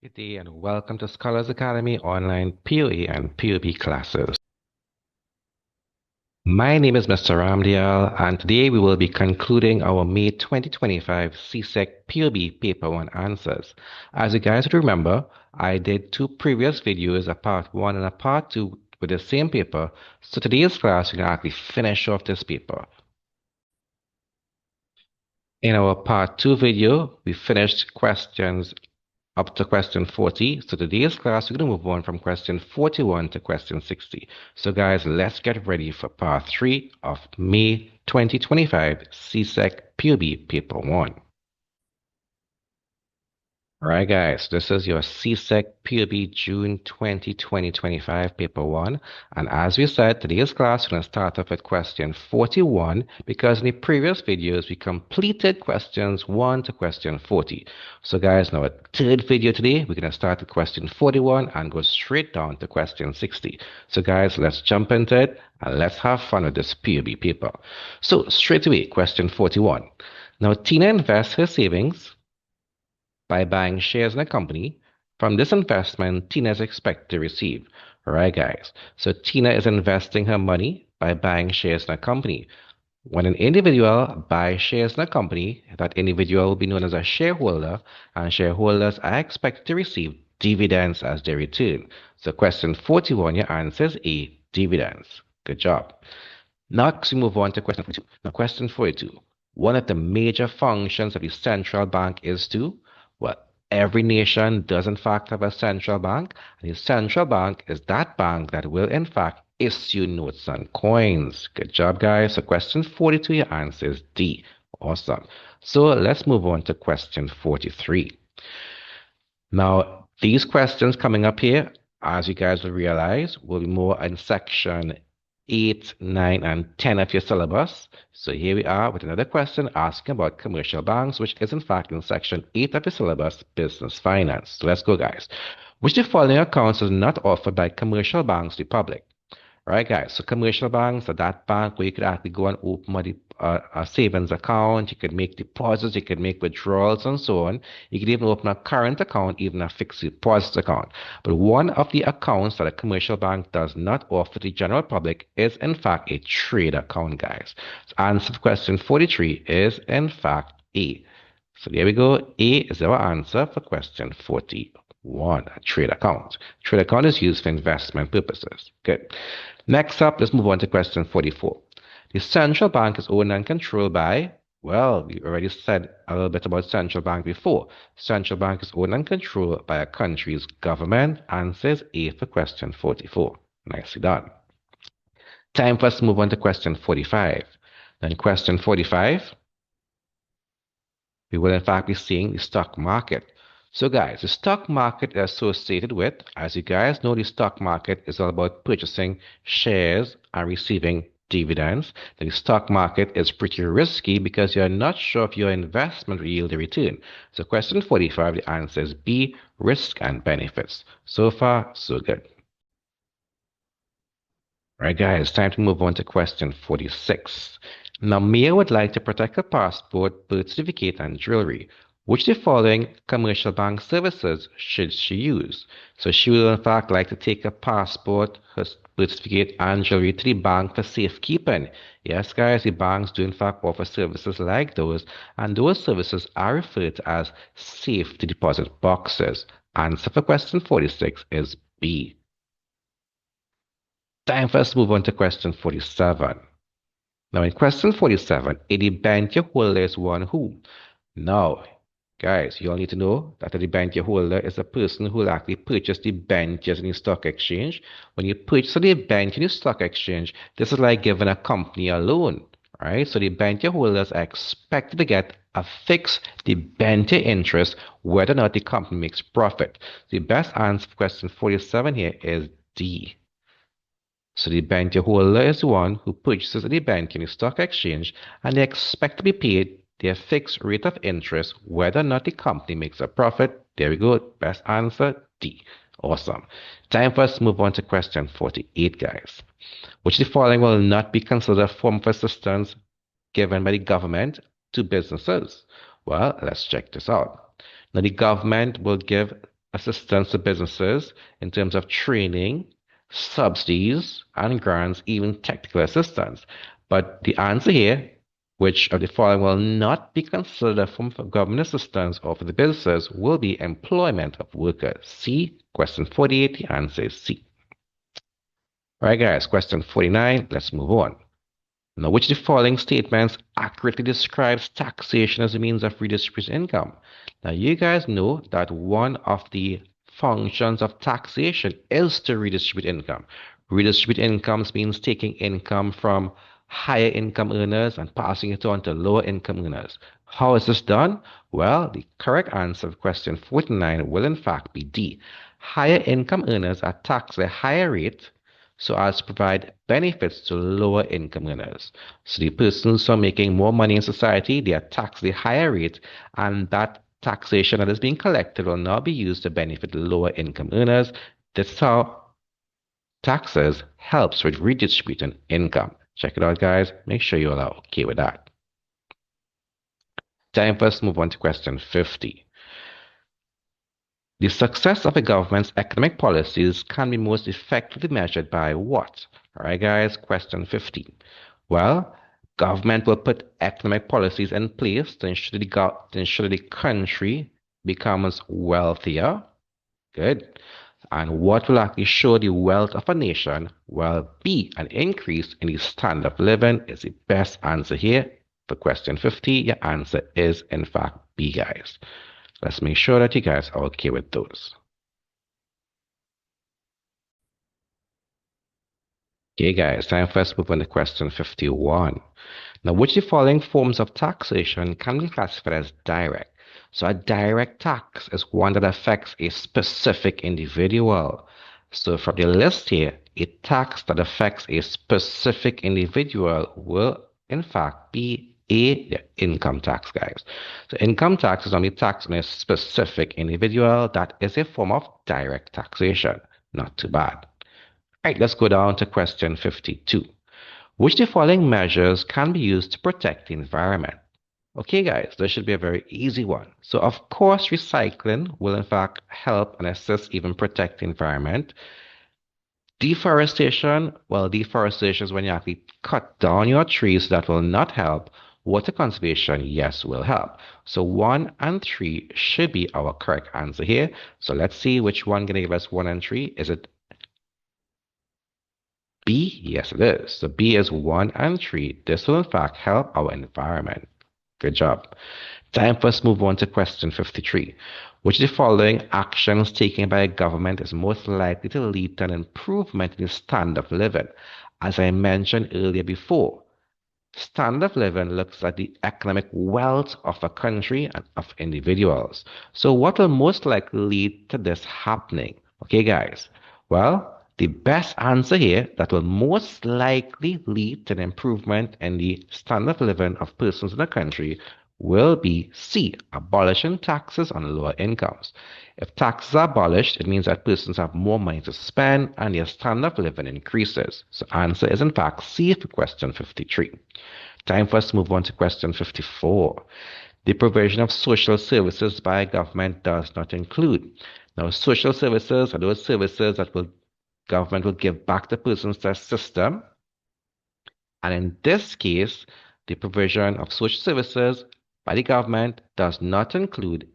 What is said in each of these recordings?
Good day and welcome to Scholars Academy online POA and POB classes. My name is Mr. Ramdial and today we will be concluding our May 2025 CSEC POB Paper 1 answers. As you guys remember, I did two previous videos, a part 1 and a part 2 with the same paper. So today's class we're going to actually finish off this paper. In our part 2 video, we finished questions up to question 40. So today's class, we're going to move on from question 41 to question 60. So guys, let's get ready for part 3 of May 2025 CSEC POB Paper 1. Alright guys, this is your CSEC POB June 2025 Paper 1. And as we said, today's class, we're going to start off with question 41 because in the previous videos, we completed questions 1 to question 40. So guys, now a third video today, we're going to start with question 41 and go straight down to question 60. So guys, let's jump into it and let's have fun with this POB paper. So straight away, question 41. Now Tina invests her savings by buying shares in a company. From this investment, Tina is expected to receive. All right, guys. So Tina is investing her money by buying shares in a company. When an individual buys shares in a company, that individual will be known as a shareholder, and shareholders are expected to receive dividends as their return. So question 41, your answer is A, dividends. Good job. Next, we move on to question 42. Now, question 42. One of the major functions of the central bank is to, well, every nation does in fact have a central bank, and the central bank is that bank that will in fact issue notes and coins. Good job, guys. So question 42, your answer is D. Awesome. So let's move on to question 43. Now, these questions coming up here, as you guys will realize, will be more in section 8, 9, and 10 of your syllabus. So here we are with another question asking about commercial banks, which is in fact in section 8 of your syllabus, business finance. So let's go, guys. Which of the following accounts is not offered by commercial banks to the public? Right, guys. So commercial banks are that bank where you could actually go and open a savings account. You could make deposits, you could make withdrawals, and so on. You could even open a current account, even a fixed deposit account. But one of the accounts that a commercial bank does not offer to the general public is, in fact, a trade account, guys. So answer to question 43 is, in fact, A. So there we go. A is our answer for question 41, a trade account. Trade account is used for investment purposes. Good. Next up, let's move on to question 44. The central bank is owned and controlled by, well, we already said a little bit about central bank before. Central bank is owned and controlled by a country's government. Answer is A for question 44. Nicely done. Time for us to move on to question 45. Now in question 45, we will in fact be seeing the stock market. So guys, the stock market is associated with, as you guys know, the stock market is all about purchasing shares and receiving dividends. The stock market is pretty risky because you're not sure if your investment will yield a return. So question 45, the answer is B, risk and benefits. So far, so good. All right, guys, time to move on to question 46. Now, Mia would like to protect her passport, birth certificate, and jewelry. Which of the following commercial bank services should she use? So she will in fact like to take her passport, her birth certificate, and jewelry to the bank for safekeeping. Yes, guys, the banks do in fact offer services like those, and those services are referred to as safety deposit boxes. Answer for question 46 is B. Time for us to move on to question 47. Now in question 47, a debenture holder is one who? Now, guys, you all need to know that a debenture holder is a person who will actually purchase debentures in the stock exchange. When you purchase a debenture in the stock exchange, this is like giving a company a loan, right? So debenture holders are expected to get a fixed debenture interest whether or not the company makes profit. The best answer for question 47 here is D. So the debenture holder is the one who purchases a debenture in the stock exchange and they expect to be paid their fixed rate of interest whether or not the company makes a profit. There we go. Best answer, D. Awesome. Time for us to move on to question 48, guys. Which of the following will not be considered a form of assistance given by the government to businesses? Well, let's check this out. Now, the government will give assistance to businesses in terms of training, subsidies, and grants, even technical assistance. But the answer here, which of the following will not be considered a form of government assistance or for the businesses, will be employment of workers. C, question 48, the answer is C. All right, guys, question 49, let's move on. Now, which of the following statements accurately describes taxation as a means of redistributing income? Now, you guys know that one of the functions of taxation is to redistribute income. Redistribute incomes means taking income from higher income earners and passing it on to lower income earners. How is this done? Well, the correct answer of question 49 will in fact be D. Higher income earners are taxed at a higher rate so as to provide benefits to lower income earners. So the persons who are making more money in society, they are taxed at a higher rate, and that taxation that is being collected will now be used to benefit lower income earners. That's how taxes helps with redistributing income. Check it out, guys. Make sure you all are okay with that. Time for us to move on to question 50. The success of a government's economic policies can be most effectively measured by what? All right, guys, question 15. Well, government will put economic policies in place to ensure the country becomes wealthier. Good. And what will actually show the wealth of a nation? Well, B, an increase in the standard of living is the best answer here. For question 50, your answer is, in fact, B, guys. Let's make sure that you guys are okay with those. Okay, guys, time for us to move on to question 51. Now, which of the following forms of taxation can be classified as direct? So a direct tax is one that affects a specific individual. So from the list here, a tax that affects a specific individual will in fact be the income tax, guys. So income tax is only tax on a specific individual. That is a form of direct taxation. Not too bad. All right, let's go down to question 52. Which of the following measures can be used to protect the environment? Okay, guys, this should be a very easy one. So, of course, recycling will in fact help and assist even protect the environment. Deforestation, well, deforestation is when you actually cut down your trees. That will not help. Water conservation, yes, will help. So 1 and 3 should be our correct answer here. So let's see which one going to give us 1 and 3. Is it B? Yes, it is. So B is 1 and 3. This will in fact help our environment. Good job. Time for us to move on to question 53. Which of the following actions taken by a government is most likely to lead to an improvement in the standard of living? As I mentioned earlier before, standard of living looks at the economic wealth of a country and of individuals. So what will most likely lead to this happening? Okay, guys. Well, the best answer here that will most likely lead to an improvement in the standard of living of persons in the country will be C, abolishing taxes on lower incomes. If taxes are abolished, it means that persons have more money to spend and their standard of living increases. So answer is in fact C for question 53. Time for us to move on to question 54. The provision of social services by government does not include. Now, social services are those services that government will give back to persons to assist them. And in this case, the provision of social services by the government does not include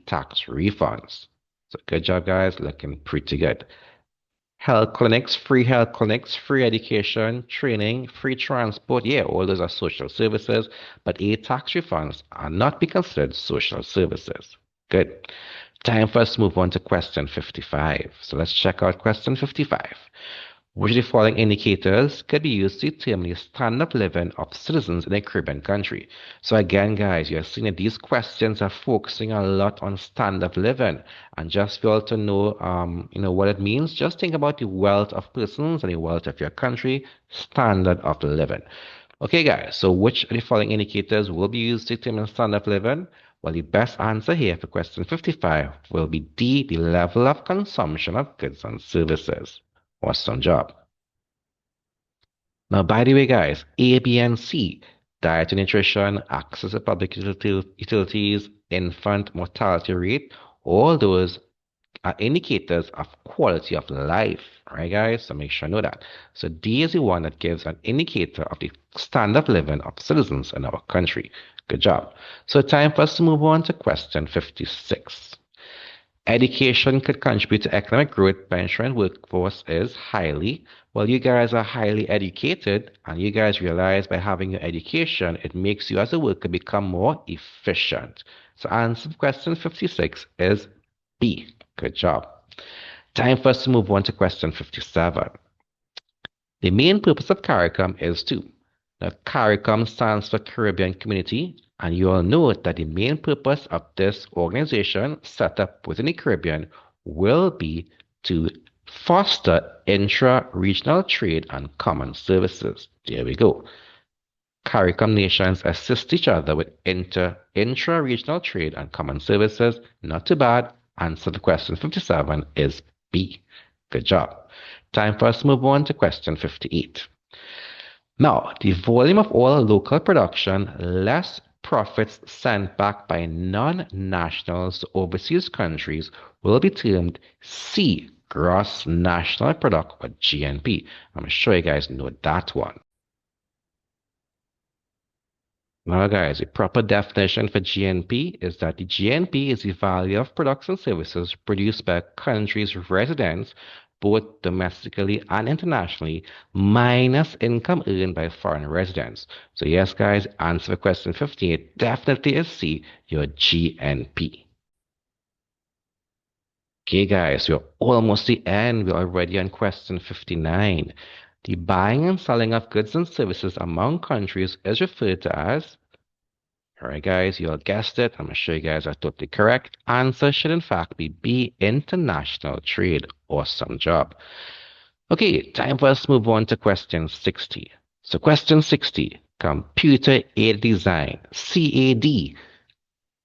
tax refunds. So good job, guys. Looking pretty good. Health clinics, free education, training, free transport. Yeah, all those are social services, but tax refunds are not be considered social services. Good. Time for us to move on to question 55. So let's check out question 55. Which of the following indicators could be used to determine the standard of living of citizens in a Caribbean country? So again, guys, you're seeing that these questions are focusing a lot on standard of living. And just for you all to know, what it means, just think about the wealth of persons and the wealth of your country, standard of living. Okay, guys, so which of the following indicators will be used to determine standard of living? Well, the best answer here for question 55 will be D, the level of consumption of goods and services. Awesome job. Now, by the way, guys, A, B, and C, diet and nutrition, access to public utilities, infant mortality rate, all those are indicators of quality of life. Right, guys? So make sure you know that. So D is the one that gives an indicator of the standard of living of citizens in our country. Good job. So time for us to move on to question 56. Education could contribute to economic growth by ensuring workforce is highly. Well, you guys are highly educated, and you guys realize by having your education, it makes you as a worker become more efficient. So answer to question 56 is B. Good job. Time for us to move on to question 57. The main purpose of CARICOM is to. Now, CARICOM stands for Caribbean Community, and you all know that the main purpose of this organization set up within the Caribbean will be to foster intra-regional trade and common services. There we go. CARICOM nations assist each other with intra-regional trade and common services. Not too bad. Answer to question 57 is B. Good job. Time for us to move on to question 58. Now, the volume of all local production less profits sent back by non-nationals to overseas countries will be termed C, gross national product, or GNP. I'm sure you guys know that one. Now, guys, the proper definition for GNP is that the GNP is the value of products and services produced by a country's residents, both domestically and internationally, minus income earned by foreign residents. So, yes, guys, answer question 58 definitely is C, your GNP. Okay, guys, we're almost the end. We're already on question 59. The buying and selling of goods and services among countries is referred to as. All right, guys, you all guessed it. I'm sure you guys are totally correct. Answer should, in fact, be B, international trade. Awesome job. Okay, time for us to move on to question 60. So, question 60, computer aided design, CAD.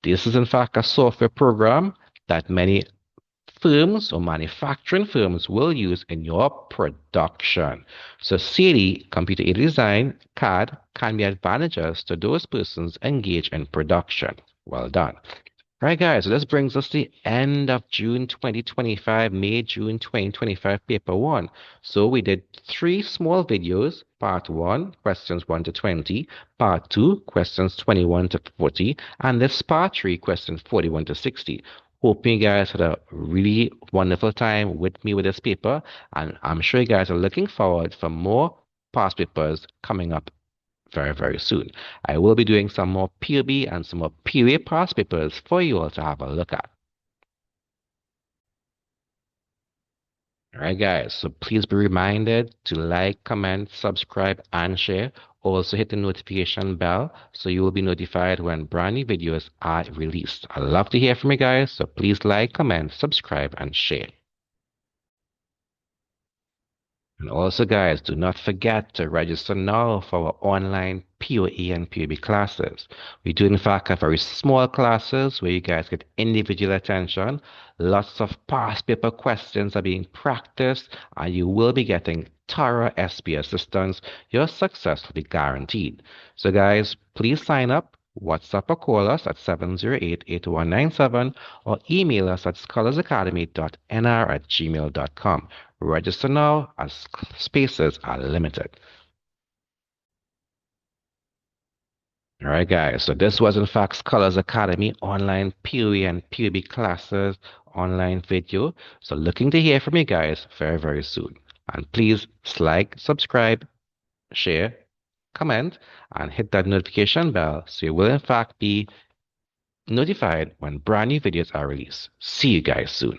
This is, in fact, a software program that many firms or manufacturing firms will use in your production. So CAD, computer aided design, CAD, can be advantageous to those persons engaged in production. Well done. Right, guys, so this brings us to the end of June 2025, June 2025, paper one. So we did 3 small videos. Part 1, questions 1 to 20. Part 2, questions 21 to 40. And this part 3, questions 41 to 60. Hoping you guys had a really wonderful time with me with this paper. And I'm sure you guys are looking forward for more past papers coming up very, very soon. I will be doing some more POB and some more POA past papers for you all to have a look at. All right, guys, so please be reminded to like, comment, subscribe, and share. Also hit the notification bell so you will be notified when brand new videos are released. I love to hear from you guys, so please like, comment, subscribe, and share. And also, guys, do not forget to register now for our online POA and POB classes. We do, in fact, have very small classes where you guys get individual attention. Lots of past paper questions are being practiced, and you will be getting thorough SP assistance. Your success will be guaranteed. So, guys, please sign up. WhatsApp or call us at 708-8197 or email us at scholarsacademy.nr@gmail.com. Register now as spaces are limited. All right, guys. So this was, in fact, Scholars Academy online POE and POB classes online video. So looking to hear from you guys very, very soon. And please like, subscribe, share, comment, and hit that notification bell so you will, in fact, be notified when brand new videos are released. See you guys soon.